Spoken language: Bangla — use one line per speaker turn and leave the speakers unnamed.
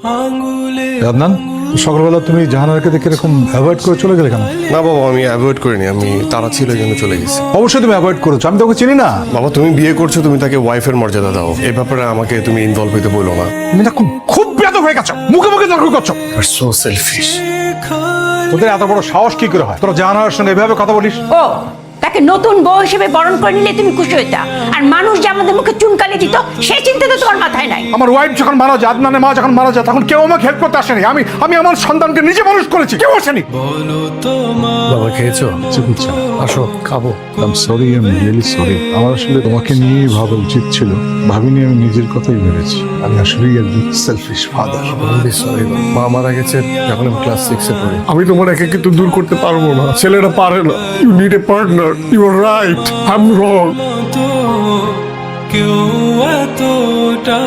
আদনান, সকালবেলা তুমি জাহানারকে দেখে এরকম অ্যাভয়েড করে চলে গেলে কেন?
না বাবা, আমি অ্যাভয়েড করিনি, আমি তারা ছিল এই জন্য চলে গেছি।
অবশ্যই তুমি অ্যাভয়েড করেছো, আমি তোকে চিনি না।
বাবা, তুমি বিয়ে করছো, তুমি তাকে ওয়াইফের মর্যাদা দাও। এই ব্যাপারে আমাকে তুমি ইনভলভ হইতে বলো না।
তুমি না খুব বেয়াদব হয়ে গেছো, মুখে মুখে তর্ক করছো।
So selfish.
তোদের এত বড় সাহস কি করে হয় তোরা জাহানারের সঙ্গে এভাবে কথা বলিস?
ও তাকে নতুন বউ হিসেবে বরণ করে নিলে তুমি খুশি হইতা, আর মানুষ যে আমাদের মুখে চুনকালি দিত সেই চিন্তা তো তোমার মাথায় নাই।
আমার ওয়াইফ যখন মারা যায়, আদনানের মা যখন মারা যায়, তখন কেউ আমাকে হেল্প করতে আসেনি। আমি আমার সন্তানকে নিজে মানুষ করেছি, কেউ আসেনি।
বাবা, খেয়েছো? আসো খাবো।
সরি, আমি রিয়েলি সরি। আমার আসলে তোমাকে নিয়েই ভাবা উচিত ছিল, ভাবিনি, আমি নিজের কথাই ভেবেছি। আমি আসলেই একজন সেলফিশ ফাদার।
সরি, মা মারা গেছে যখন আমি ক্লাস 6 এ পড়ি। আমি তোমার একে কিন্তু দূর করতে পারবো না, ছেলেরা পারে না। You need a partner. You are right, I am wrong.
কেউ এতটা